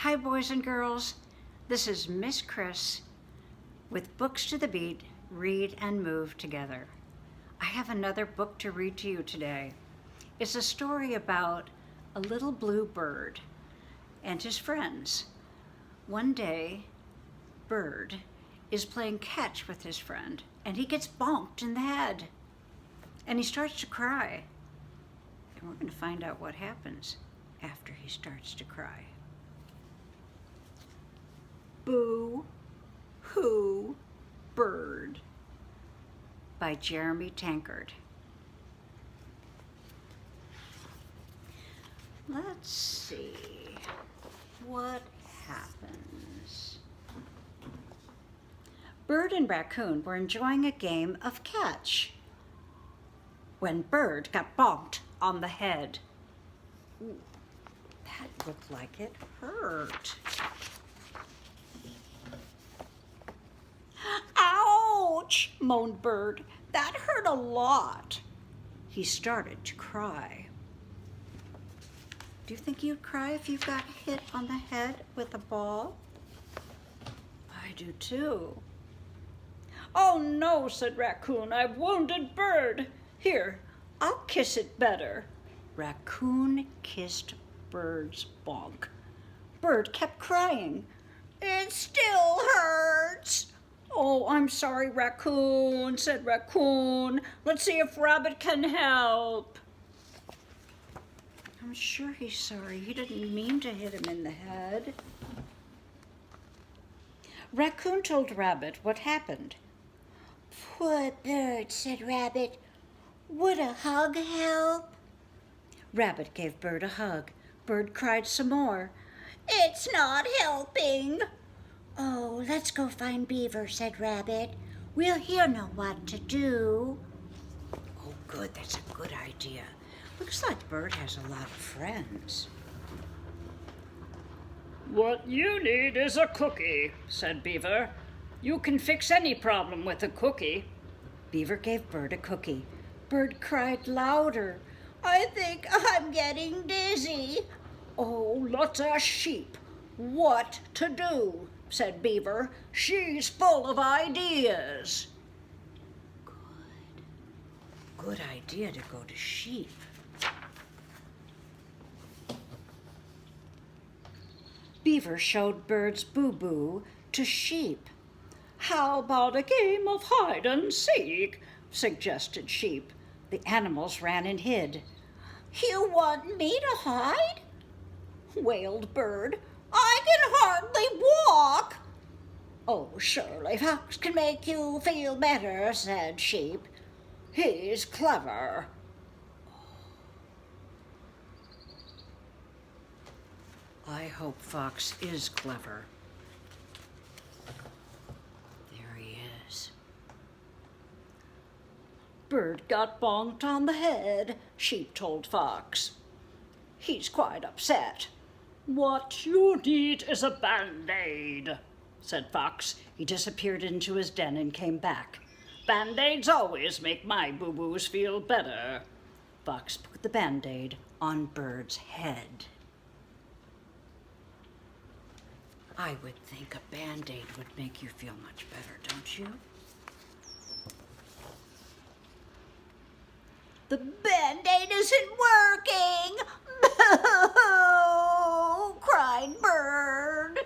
Hi, boys and girls. This is Miss Chris with Books to the Beat, Read and Move Together. I have another book to read to you today. It's a story about a little blue bird and his friends. One day, Bird is playing catch with his friend and he gets bonked in the head and he starts to cry. And we're going to find out what happens after he starts to cry. Boo Hoo Bird by Jeremy Tankard. Let's see what happens. Bird and Raccoon were enjoying a game of catch when Bird got bonked on the head. Ooh, that looked like it hurt. Ouch, moaned Bird. That hurt a lot. He started to cry. Do you think you'd cry if you got hit on the head with a ball? I do too. Oh no, said Raccoon, I've wounded Bird. Here, I'll kiss it better. Raccoon kissed Bird's bonk. Bird kept crying. It still hurts. Oh, I'm sorry, Raccoon, said Raccoon. Let's see if Rabbit can help. I'm sure he's sorry. He didn't mean to hit him in the head. Raccoon told Rabbit what happened. Poor Bird, said Rabbit. Would a hug help? Rabbit gave Bird a hug. Bird cried some more. It's not helping. Oh, let's go find Beaver, said Rabbit. He'll know what to do. Oh, good, that's a good idea. Looks like Bird has a lot of friends. What you need is a cookie, said Beaver. You can fix any problem with a cookie. Beaver gave Bird a cookie. Bird cried louder. I think I'm getting dizzy. Oh, let's ask Sheep what to do, said Beaver. She's full of ideas. Good idea to go to Sheep. Beaver showed Bird's boo-boo to Sheep. How about a game of hide and seek, suggested Sheep. The animals ran and hid. You want me to hide? Wailed Bird. I can hardly walk. Oh, surely Fox can make you feel better, said Sheep. He's clever. I hope Fox is clever. There he is. Bird got bonked on the head, Sheep told Fox. He's quite upset. What you need is a Band-Aid, said Fox. He disappeared into his den and came back. Band-Aids always make my boo-boos feel better. Fox put the Band-Aid on Bird's head. I would think a Band-Aid would make you feel much better, don't you? The Band-Aid isn't working! Boo! Cried Bird.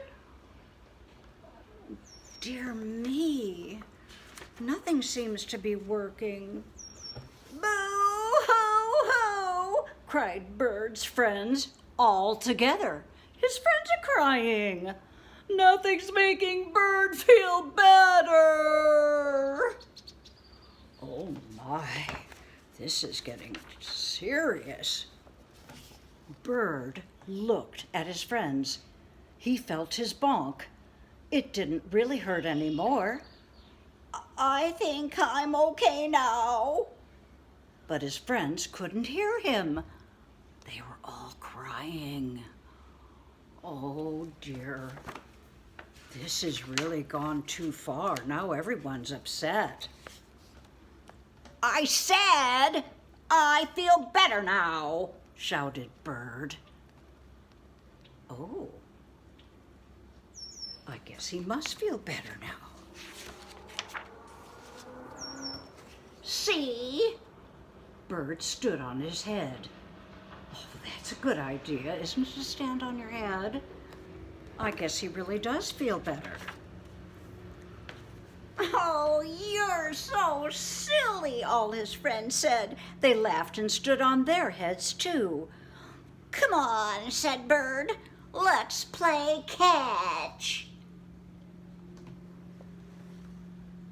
Dear me, nothing seems to be working. Boo-hoo-hoo! Cried Bird's friends all together. His friends are crying. Nothing's making Bird feel better. Oh my, this is getting serious. Bird looked at his friends. He felt his bonk. It didn't really hurt anymore. I think I'm okay now. But his friends couldn't hear him. They were all crying. Oh dear. This has really gone too far. Now everyone's upset. I said, I feel better now, shouted Bird. Oh, I guess he must feel better now. See? Bird stood on his head. Oh, that's a good idea, isn't it, to stand on your head? I guess he really does feel better. Oh, you're so silly, all his friends said. They laughed and stood on their heads, too. Come on, said Bird. Let's play catch.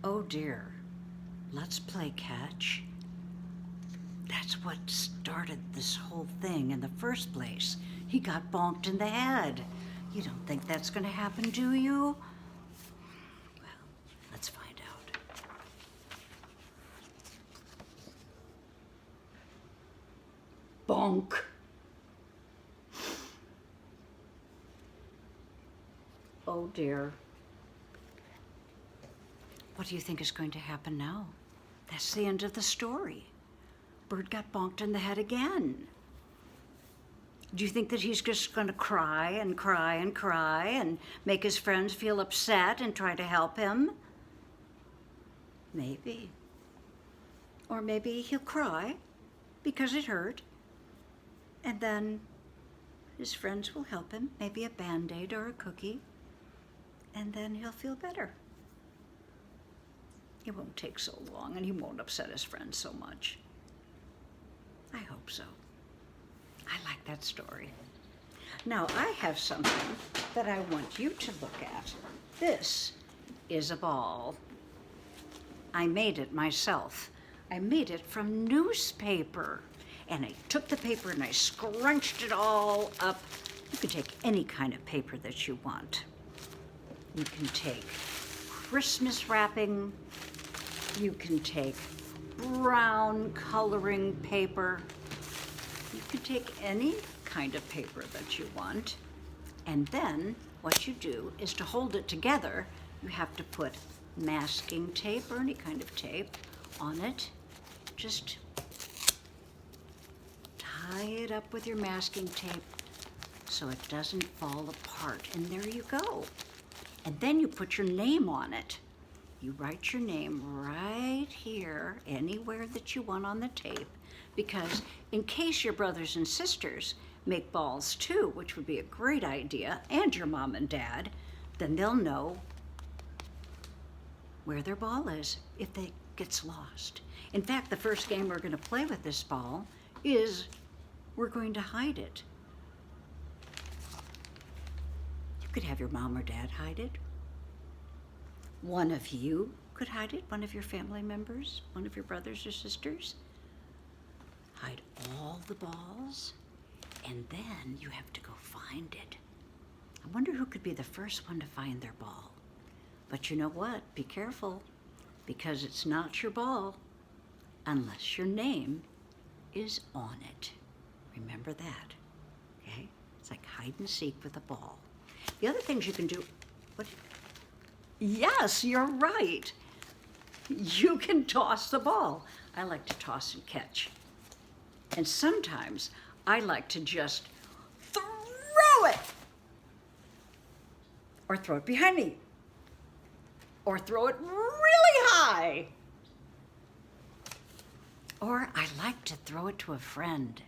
Oh, dear. Let's play catch? That's what started this whole thing in the first place. He got bonked in the head. You don't think that's going to happen, do you? Well, let's find out. Bonk. Oh, dear. What do you think is going to happen now? That's the end of the story. Bird got bonked in the head again. Do you think that he's just going to cry and cry and cry and make his friends feel upset and try to help him? Maybe. Or maybe he'll cry because it hurt, and then his friends will help him, maybe a Band-Aid or a cookie, and then he'll feel better. It won't take so long, and he won't upset his friends so much. I hope so. I like that story. Now, I have something that I want you to look at. This is a ball. I made it myself. I made it from newspaper. And I took the paper and I scrunched it all up. You can take any kind of paper that you want. You can take Christmas wrapping. You can take brown coloring paper. You can take any kind of paper that you want. And then what you do is to hold it together, you have to put masking tape or any kind of tape on it. Just tie it up with your masking tape so it doesn't fall apart. And there you go. And then you put your name on it. You write your name right here, anywhere that you want on the tape, because in case your brothers and sisters make balls too, which would be a great idea, and your mom and dad, then they'll know where their ball is if it gets lost. In fact, the first game we're going to play with this ball is we're going to hide it. You could have your mom or dad hide it. One of you could hide it, one of your family members, one of your brothers or sisters. Hide all the balls, and then you have to go find it. I wonder who could be the first one to find their ball. But you know what? Be careful, because it's not your ball unless your name is on it. Remember that, okay? It's like hide and seek with a ball. The other things you can do, what? Yes, you're right. You can toss the ball. I like to toss and catch. And sometimes I like to just throw it. Or throw it behind me. Or throw it really high. Or I like to throw it to a friend.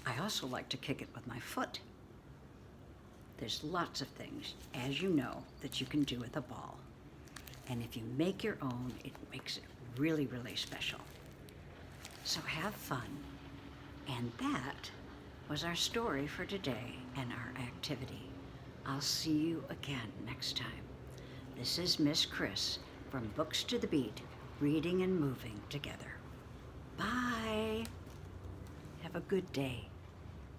I also like to kick it with my foot. There's lots of things, as you know, that you can do with a ball. And if you make your own, it makes it really, really special. So have fun. And that was our story for today and our activity. I'll see you again next time. This is Miss Chris from Books to the Beat, reading and moving together. Bye. Have a good day.